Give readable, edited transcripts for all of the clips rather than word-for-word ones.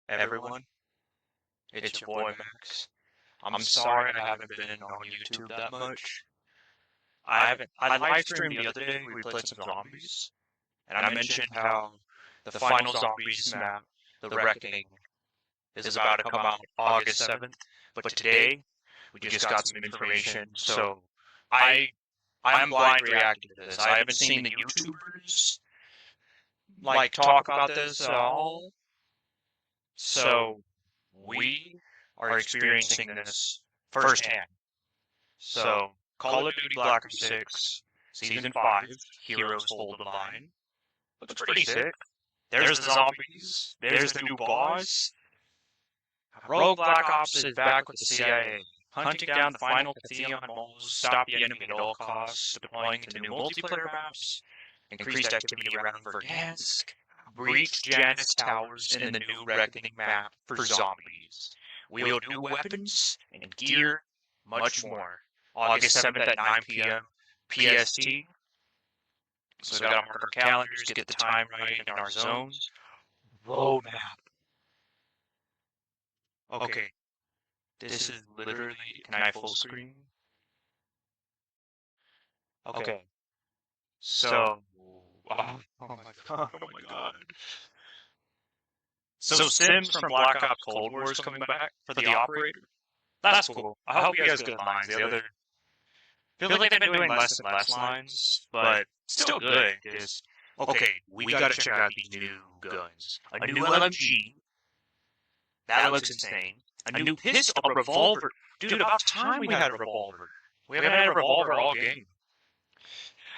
everyone. It's your boy Max. I'm sorry I haven't been on YouTube that much. I live streamed the other day, we played some zombies, and I mentioned how the final zombies map, The Reckoning, is about to come out August 7th, but today, we just got some information, so I I'm blind reacting to this. I haven't seen the YouTubers, talk about this at all, so we are experiencing this firsthand. So, Call of Duty Black Ops 6, Season 5, Heroes Hold the Line. Looks pretty sick. There's the zombies. There's the new boss. Rogue Black Ops is back with the CIA, hunting down the final Pantheon moles, stop the enemy at all costs, deploying to new multiplayer maps, increased activity around Verdansk, breach Janus Towers in the new Reckoning map for zombies, wield new weapons and gear, much more. August 7th at 9 p.m. PST. So we gotta mark our calendars, get the time right in our zones. Roadmap. Okay. This is literally, can I full screen? Okay. So, wow. Oh my god, oh my god. So Sims from Black Ops Cold War is coming back for the operator. That's cool. I hope he has good lines. The other, I feel like they've been doing less and less lines, but still good. Just, okay, we gotta check out these new guns. A new LMG. That looks insane. A new pistol, a revolver. Dude, about time we had a revolver. We haven't had a revolver all game.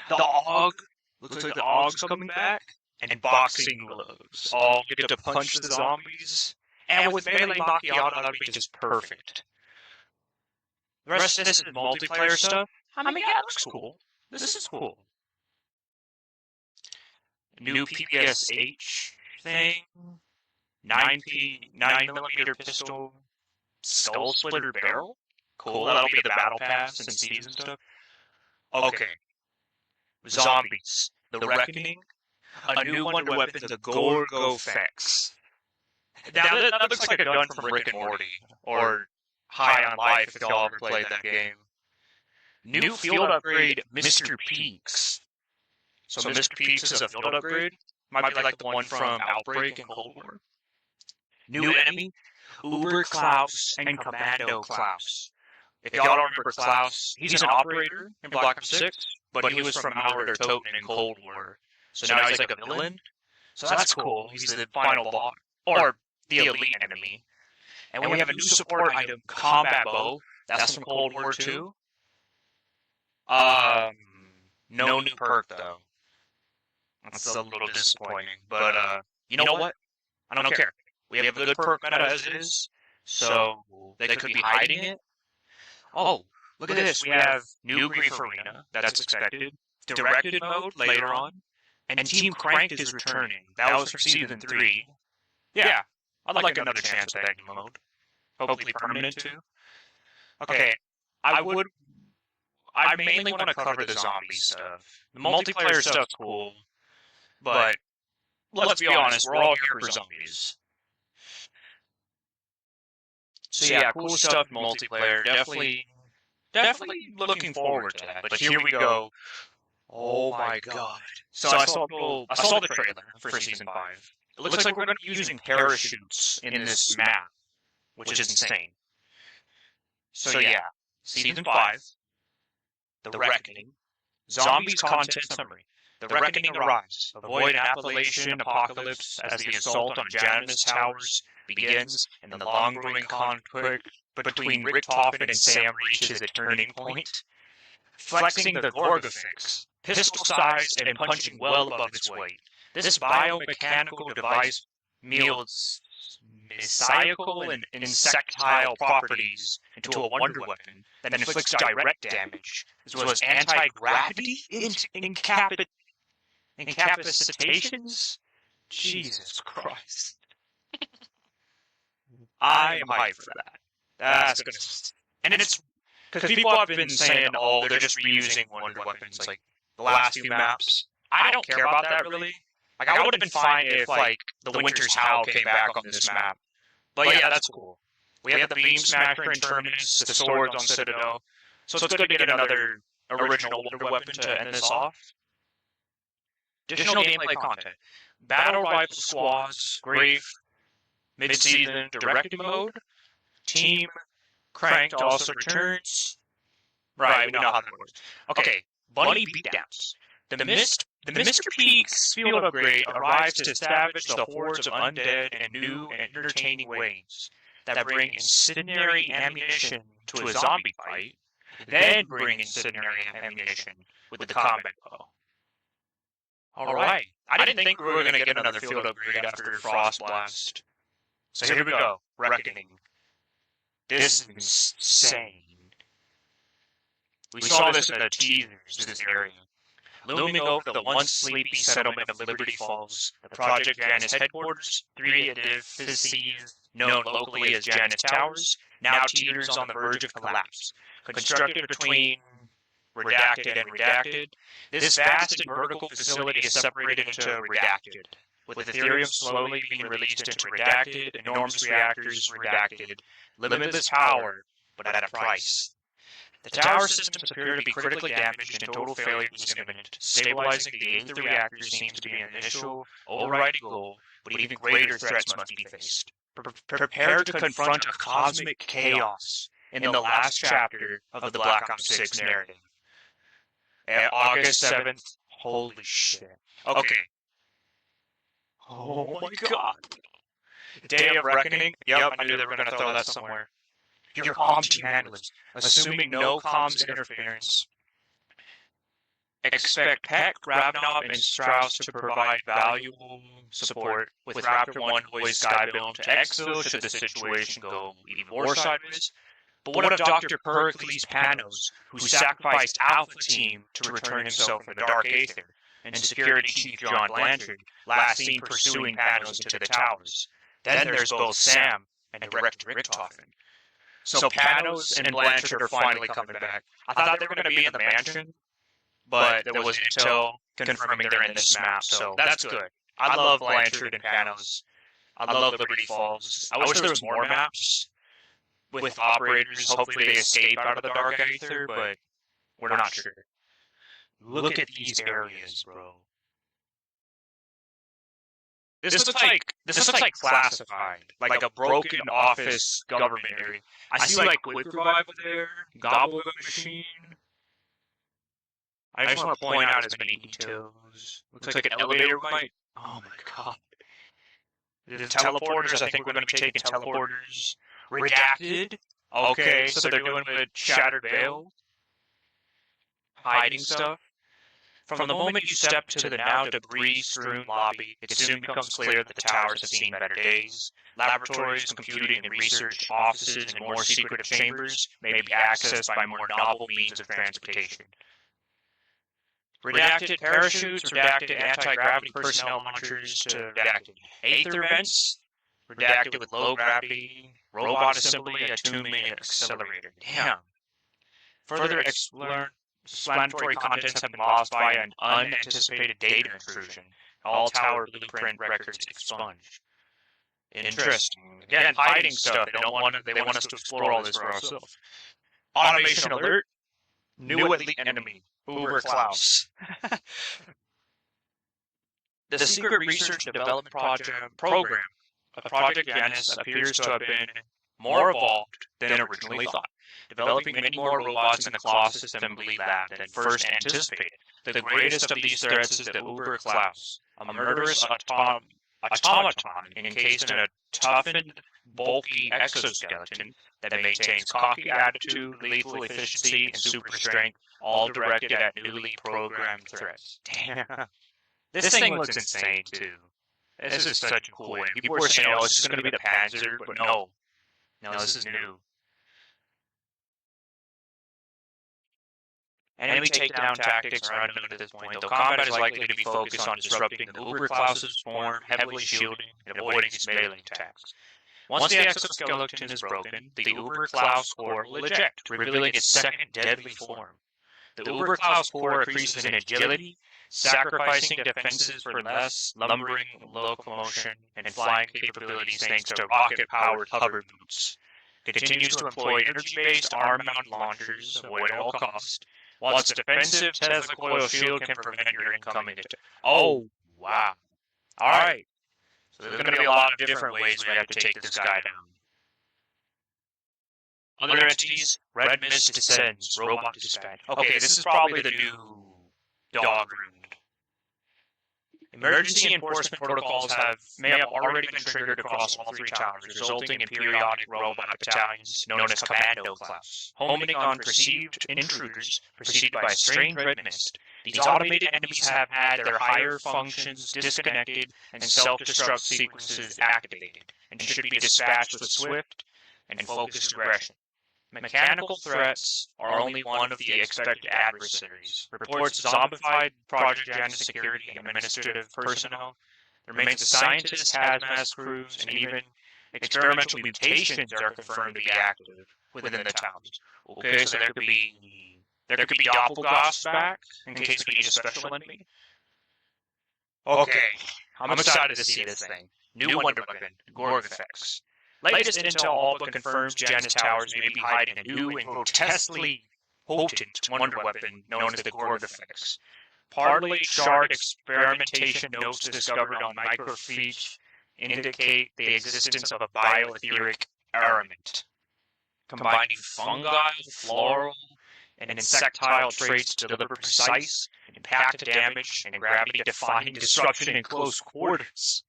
The AUG. Looks like the AUG's coming back. And boxing gloves. All get to punch the zombies. And with melee Macchiato, that would be just perfect. The rest of this is multiplayer stuff. I mean, yeah, it looks cool. This is cool. New PPSH thing. 9mm pistol. Skull Splitter Barrel? Cool, that'll be the battle pass and season stuff. Okay. Zombies. The Reckoning. A new wonder weapon, the Gorgofex. Now, that looks like a gun from Rick and Morty, or High on Life if y'all ever played that game. New field upgrade, Mr. Peaks. So Mr. Peaks is a field upgrade. Might be like the one from Outbreak and Cold War. New enemy, Uber Klaus and Commando Klaus. If y'all don't remember Klaus, he's an operator in Black Ops 6, but he was from Malware Toten in Cold War. So now he's like a villain. So that's cool. He's the final boss, or the elite enemy. And we have a new support item, Combat Bow. That's from Cold War 2. No new perk though. That's a little disappointing. But you know what? I don't care. We have a good perk meta as it is, so they could be hiding it. Oh, look at this. We have new Grief Arena. That's expected. Directed mode later on. And Team Cranked is returning. That was from Season 3. Yeah, I'd like another chance at that new mode. Hopefully permanent too. Okay, I mainly want to cover the zombie stuff. The multiplayer stuff's cool, but let's be honest, we're all here for zombies. So yeah, cool stuff multiplayer. Definitely looking forward to that. But here we go. Oh my god. So I saw the trailer for Season 5. It looks like we're going to be using parachutes in this map, which is insane. So yeah, Season 5, The Reckoning, Zombies content summary. The Reckoning arrives. Avoid an Appalachian apocalypse as the assault on Janus Towers begins, and the long-running conflict between Richtofen and Sam reaches a turning point. Flexing the Gorgofix, pistol-sized and punching well above its weight. This biomechanical device wields messiacal and insectile properties into a wonder weapon that inflicts direct damage, as well as anti-gravity incapacitations? Jesus Christ. I am hyped for that. That's gonna... And it's... Because people have been saying, oh, they're just reusing wonder weapons, like, the last few maps. I don't care about that, really. Like, I would have been fine if, like, the Winter's Howl came back on this map. But yeah, that's cool. We have the Beam Smasher in Terminus, the swords on Citadel. So it's good to get another original wonder weapon to end this off. Additional gameplay content. Battle Rifle Squads, Grave, Mid-Season Directive Mode, Team Cranked also returns. Right, we know how that works. Okay, Bunny Beatdowns. The Mr. Peaks field upgrade arrives to savage the hordes of undead in new and entertaining ways that bring incendiary ammunition to a zombie fight, then bring incendiary ammunition with the combat bow. Alright, I didn't think we were going to get another field upgrade after Frost Blast. So here we go, Reckoning. This is insane. We saw this in the teasers to this area. Looming over the once sleepy settlement of Liberty Falls, the Project Janus headquarters, 3 edifices known locally as Janus Towers, now teeters on the verge of collapse. Constructed between Redacted and Redacted, this vast and vertical facility is separated into Redacted, with Ethereum slowly being released into Redacted, enormous reactors Redacted, limitless power, but at a price. The tower systems appear to be critically damaged and total failure is imminent. Stabilizing the Aether reactor seems to be an initial, overriding goal, but even greater threats must be faced. Prepare to confront a cosmic chaos in the last chapter of the Black Ops 6 narrative. August 7th, holy shit. Okay. Oh my god. Day of Reckoning? Yep, I knew they were going to throw that somewhere. Your comm team handlers, assuming no comms interference. Expect Peck, Ravnop, and Strauss to provide valuable support, with Raptor 1 hoist Skybill to exfil should the situation go even more sideways. But what of Dr. Pericles Panos, who sacrificed Alpha Team to return himself from the Dark Aether, and Security Chief John Blanchard, last seen pursuing Panos into the towers? Then there's both Sam and Director Richtofen. So Panos and Blanchard are finally coming back. I thought they were going to be in the mansion, but there was intel confirming they're in this map, so that's good. I love Blanchard and Panos. I love Liberty Falls. I wish there was more maps with operators. Hopefully they escape out of the Dark Aether, but we're not sure. Look at these areas, bro. This looks like classified, like a broken office government area. I see like Quick Revival there, Goblin Machine. I just want to point out as many details. Looks like an elevator might. Oh my god. The teleporters, I think we're going to be taking teleporters. Redacted. Okay, so they're doing with Shattered Veil. Hiding stuff. From the moment you step to the now debris-strewn lobby, it soon becomes clear that the towers have seen better days. Laboratories, computing, and research offices, and more secretive chambers may be accessed by more novel means of transportation. Redacted parachutes, redacted anti-gravity personnel launchers to redacted Aether vents, redacted with low gravity, robot assembly, attunement, and accelerator. Damn. Further explanatory contents have been lost by an unanticipated data intrusion. All tower blueprint records expunged. Interesting. Again, hiding stuff. They want us to explore all this for ourselves. Automation alert. New elite enemy. Uber Klaus. The Secret Research and Development Program of Project Janus appears to have been more evolved than originally thought, developing many more robots in the Colossus Assembly Lab than first anticipated. The greatest of these threats is the Uber Klaus, a murderous automaton encased in a toughened, bulky exoskeleton that maintains cocky attitude, lethal efficiency, and super strength, all directed at newly programmed threats. Damn. This thing looks insane, too. This is such a cool way. People were saying, oh, this is going to be the Panzer, but no. No, this is new. Enemy takedown tactics are unknown at this point, though combat is likely to be focused on disrupting the Uber Klaus's form, heavily shielding, and avoiding its melee attacks. Once the exoskeleton is broken, the Uber Klaus core will eject, revealing its second deadly form. The Uberklaus core increases in agility, sacrificing defenses for less lumbering locomotion and flying capabilities thanks to rocket-powered hover boots. It continues to employ energy-based arm-mounted launchers, avoid at all cost, while its defensive Tesla coil shield can prevent your incoming attack. Oh, wow. Alright. So there's going to be a lot of different ways we have to take this guy down. Other entities, Red Mist descends, robot dispatch. Okay, this is probably the new dog round. Emergency enforcement protocols may have already been triggered across all 3 towers, resulting in periodic robot battalions known as Commando class, homing on perceived intruders preceded by a strange red mist. These automated enemies have had their higher functions disconnected and self-destruct sequences activated, and should be dispatched with swift and focused aggression. Mechanical threats are only one of the expected adversaries. Reports zombified Project Janus security and administrative personnel. There remains the scientists, hazmat crews, and even experimental mutations are confirmed to be active within the towns. Okay, so there could be Doppelgast back in case we need a special enemy. Okay, I'm excited to see this thing. New wonder weapon, Gorgafex. Latest intel all but confirms Janus Towers may be hiding a new and grotesquely potent wonder weapon known as the Gorgafex. Partly shard experimentation notes discovered on microfiche indicate the existence of a bioetheric element, combining fungi, floral, and insectile traits to deliver precise, impact damage, and gravity-defying disruption in close quarters.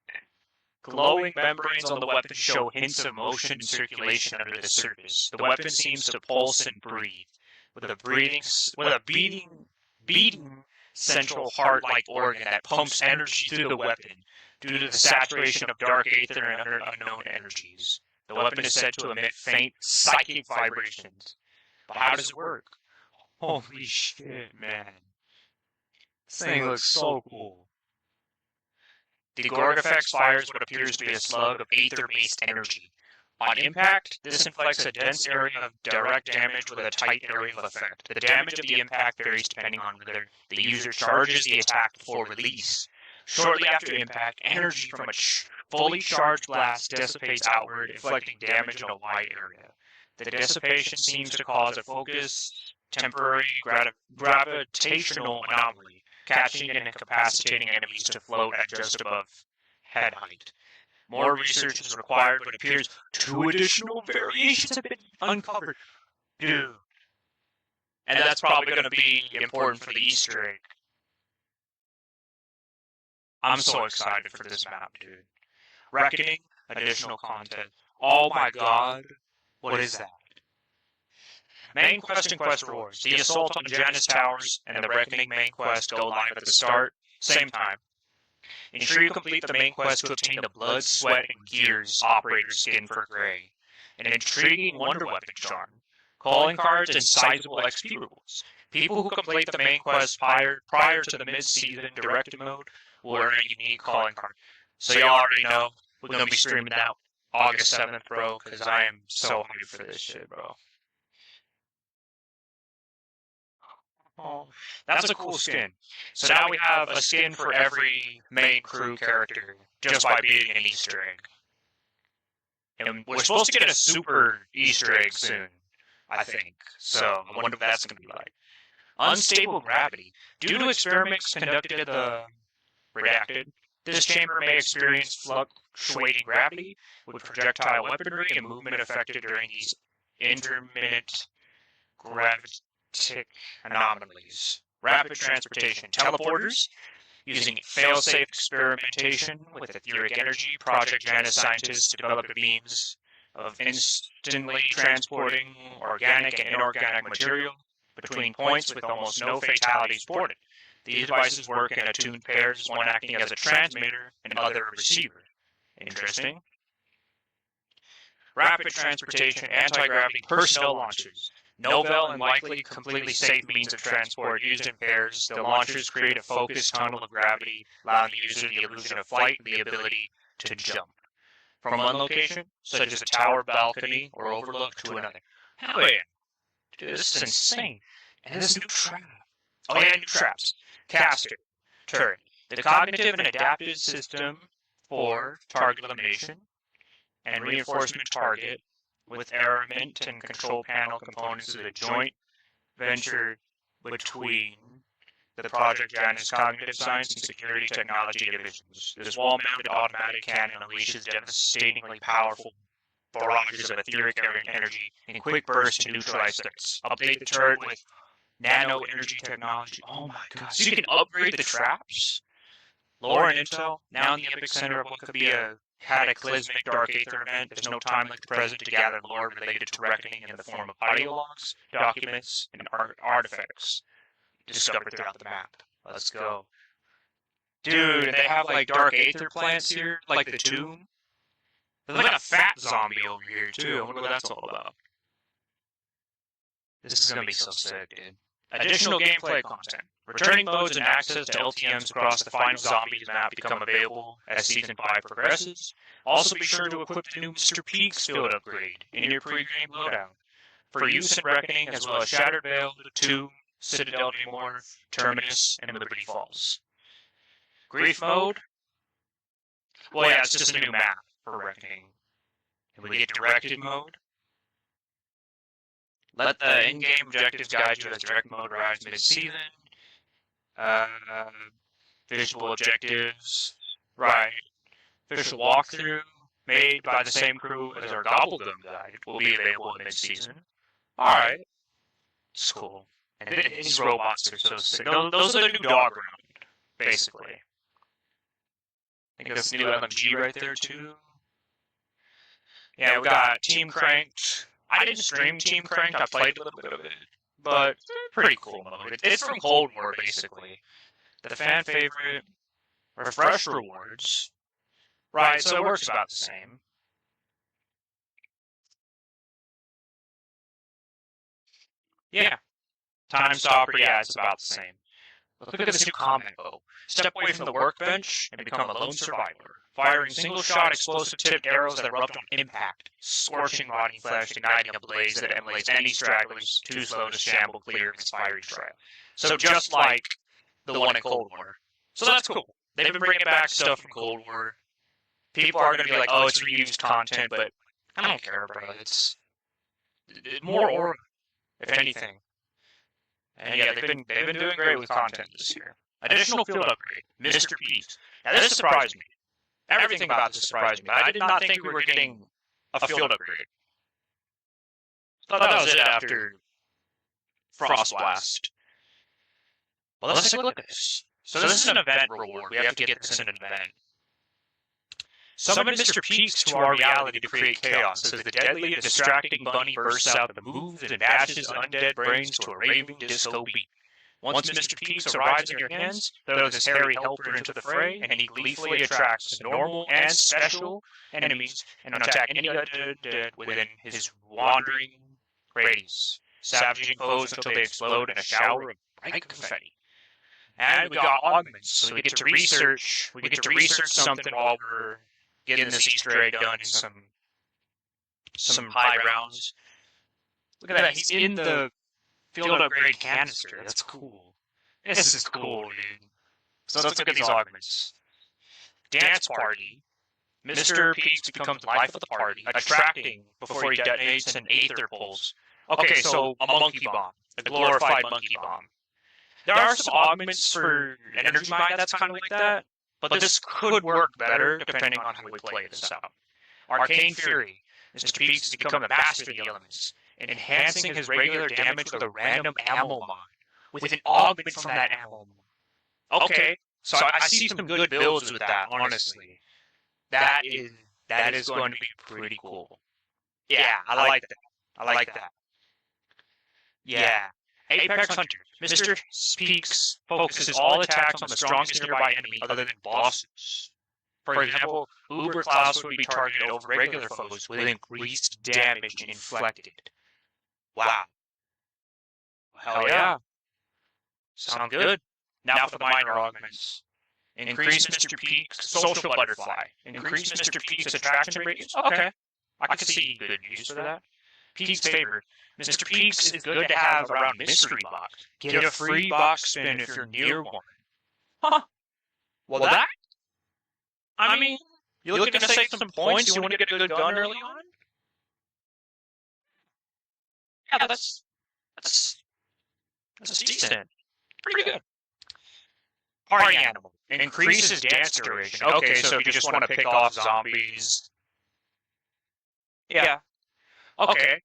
Glowing membranes on the weapon show hints of motion and circulation under the surface. The weapon seems to pulse and breathe, with a beating central heart-like organ that pumps energy through the weapon due to the saturation of dark aether and unknown energies. The weapon is said to emit faint psychic vibrations. But how does it work? Holy shit, man. This thing looks so cool. The Gorgafex fires what appears to be a slug of aether-based energy. On impact, this inflicts a dense area of direct damage with a tight area of effect. The damage of the impact varies depending on whether the user charges the attack before release. Shortly after impact, energy from a fully charged blast dissipates outward, inflicting damage in a wide area. The dissipation seems to cause a focused, temporary gravitational anomaly, catching and incapacitating enemies to float at just above head height. More research is required, but it appears 2 additional variations have been uncovered. Dude. And that's probably going to be important for the Easter egg. I'm so excited for this map, dude. Reckoning, additional content. Oh my god. What is that? Main quest and quest rewards. The assault on the Janus Towers and the Reckoning main quest go live at the start, same time. Ensure you complete the main quest to obtain the Blood, Sweat, and Gears operator skin for Grey. An intriguing wonder weapon charm. Calling cards and sizable XP rewards. People who complete the main quest prior to the mid-season direct mode will earn a unique calling card. So you already know we're going to be streaming that August 7th, bro, because I am so hyped for this shit, bro. Oh, that's a cool skin. So now we have a skin for every main crew character just by beating an Easter egg. And we're supposed to get a super Easter egg soon, I think. So I wonder what that's going to be like. Unstable gravity. Due to experiments conducted at the Redacted, this chamber may experience fluctuating gravity with projectile weaponry and movement affected during these intermittent gravitic anomalies. Rapid transportation. Teleporters. Using fail-safe experimentation with etheric energy, Project Janus scientists developed beams of instantly transporting organic and inorganic material between points with almost no fatalities reported. These devices work in attuned pairs, one acting as a transmitter and other a receiver. Interesting. Rapid transportation, anti-gravity personnel launchers. Novel and likely completely safe means of transport used in pairs. The launchers create a focused tunnel of gravity, allowing the user the illusion of flight and the ability to jump from one location, such as a tower, balcony, or overlook, to another. Hell yeah. Dude, this is insane. And this new trap. Oh yeah, new traps. Caster. Turret. The cognitive and adaptive system for target elimination and reinforcement target with armament and control panel components is a joint venture between the Project Janus Cognitive Science and Security Technology divisions. This wall-mounted automatic cannon unleashes devastatingly powerful barrages of etheric energy in quick bursts to neutralize threats. Update the turret with nano energy technology. Oh my god. So you can upgrade the traps? Lore and intel, now in the epicenter of what could be a cataclysmic Dark Aether event. There's no time like the present to gather lore related to Reckoning in the form of audio logs, documents, and artifacts discovered throughout the map. Let's go. Dude, and they have like Dark Aether plants here, like the tomb. There's like a fat zombie over here too. I wonder what that's all about. This is gonna be so sick, dude. Additional gameplay content. Returning modes and access to LTMs across the final zombies map become available as Season 5 progresses. Also be sure to equip the new Mr. Peaks field upgrade in your pre-game loadout for use in Reckoning, as well as Shattered Vale, Tomb, Citadel Namor, Terminus, and Liberty Falls. Grief mode? Well, yeah, it's just a new map for Reckoning. And we get Directed mode. Let the in-game objectives guide you as direct mode arrives mid-season. Visual objectives. Right. Official walkthrough made by the same crew as our Gobblegum guide will be available in mid-season. Alright. It's cool. And these robots are so sick. Those are the new dog round, basically. I think that's the new LMG right there, too. Yeah, we got Team Cranked. I didn't stream Team Cranked, I played a little bit of it. But pretty cool mode. It's from Cold War, basically. The fan favorite, refresh rewards. Right, so it works about the same. Yeah. Time Stopper, yeah, it's about the same. But look at this new combat bow. Step away from the workbench and become a lone survivor, firing single-shot explosive-tipped arrows that erupt on impact, scorching rotting flesh, igniting a blaze that emulates any stragglers too slow to shamble clear of its fiery trail. So just like the one in Cold War. So that's cool. They've been bringing back stuff from Cold War. People are going to be like, oh, it's reused content, but I don't care, bro. It's more aura, if anything. And yeah, they've been doing great with content this year. Additional field upgrade, Mr. Peaks. Now this surprised me. Everything about this surprised me, but I did not think we were getting a field upgrade. I thought that was it after Frostblast. Well, let's take a look at this. So this is an event reward. We have to get this in an event. Summon Mr. Peaks to our reality to create chaos as the deadly and distracting bunny bursts out and moves and dashes undead brains to a raving disco beat. Once Mr. Peaks arrives in your hands, throw this hairy helper into the fray, and he gleefully attracts normal and special enemies and attack any undead within his wandering radius, savaging foes until they explode in a shower of bright confetti. And we got augments, so we get to research something while we're getting this Easter egg done in some high rounds. Look at that, he's in the field upgrade canister. That's cool. This is cool, dude. So let's look at these augments. Dance Party. Mr. Peaks becomes the life of the party, attracting before he detonates an Aether pulse. Okay, so a monkey bomb. A glorified monkey bomb. There are some augments for an energy mine that's kind of like that, but this could work better depending on how we play this out. Arcane Fury. Mr. Peaks has become a master of the elements, enhancing his regular damage with a random ammo mod, with an augment from that ammo mod. Okay, so I see some good builds with that, honestly. That is going to be pretty cool. Yeah, I like that. I like that. Yeah. Apex Hunter. Mr. Peaks focuses all attacks on the strongest nearby enemy other than bosses. For example, Uber Klaus would be targeted over regular foes with increased damage inflicted. Wow. Hell yeah. Sound good. Now for the minor augments. Increase Mr. Peaks' social butterfly. Increase Mr. Peaks' attraction radius. Okay. I can see good use for that. Peaks favor. Mr. Peaks is good to have around mystery box. Get a free box spin if you're near one. Huh. Well, that... I mean, you're looking to save some points? You want to get a good gun early on? Yeah, that's decent. Pretty good. Party animal. Increases dance duration. Okay, so if you just want to pick off zombies... Yeah. Okay.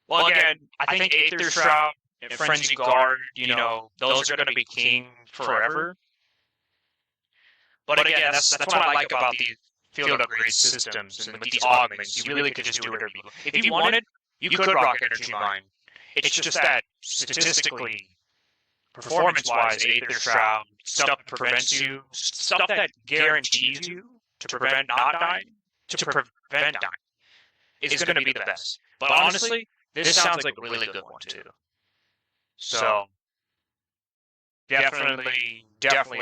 Well, again, I think Aether Shroud and Frenzy Guard, those are going to be king forever. But again, that's what I like about these field upgrade systems and with these augments. You really could just do whatever you want. If you wanted, you could rock Energy Mine. It's just that statistically, performance-wise, Aether Shroud, stuff that prevents you, stuff that guarantees you to prevent not dying, to prevent dying, is going to be the best. But honestly, this sounds like a really good one too. So, definitely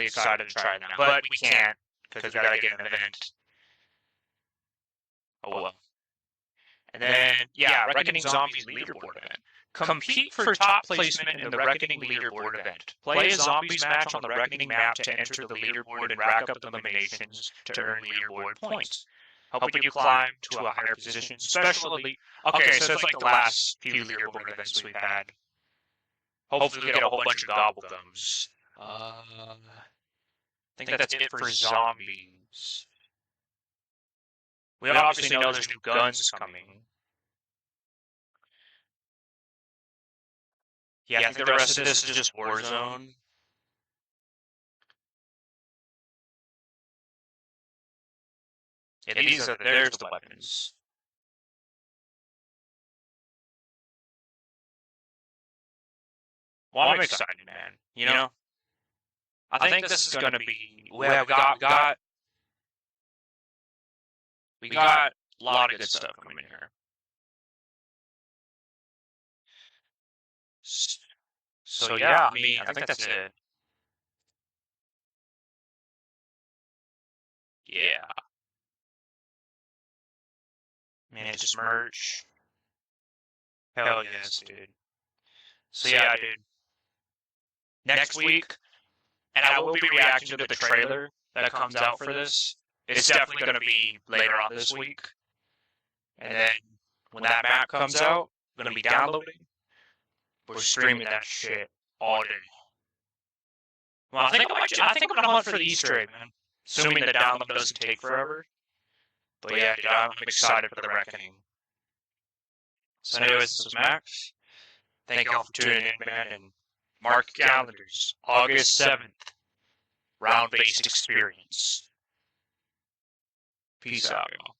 excited to try it now. But we can't, because we gotta get an event. Oh well. And then, yeah, Reckoning Zombies leaderboard event. Compete for top placement in the Reckoning leaderboard event. Play a Zombies match on the Reckoning map to enter the leaderboard and rack up eliminations to earn leaderboard points. Helping you climb to a higher position. Special elite. Okay, so it's like the last few leaderboard events we've had. Hopefully we get a whole bunch of gobblegums. I think that's it for zombies. We obviously know there's new guns coming. Yeah, I think the rest of this is just Warzone. Yeah, there's the weapons. Well, I'm excited, man. You know? I think this is gonna be... We got a lot of good stuff coming in here. So yeah, I think that's it. Yeah. Man, it's just merch. Hell yes, dude. So yeah, dude. Next week, and I will be reacting to the trailer that comes out for this. It's definitely going to be later on this week. And then when that map comes out, I'm going to be downloading. We're streaming that shit all day. Well, I think I'm going to hunt for the Easter egg, man. Assuming the download doesn't take forever. But yeah, dude, I'm excited for the Reckoning. So anyways, this was Max. Thank you all for tuning in, man, and mark your calendars. August 7th, round-based experience. Peace out, y'all.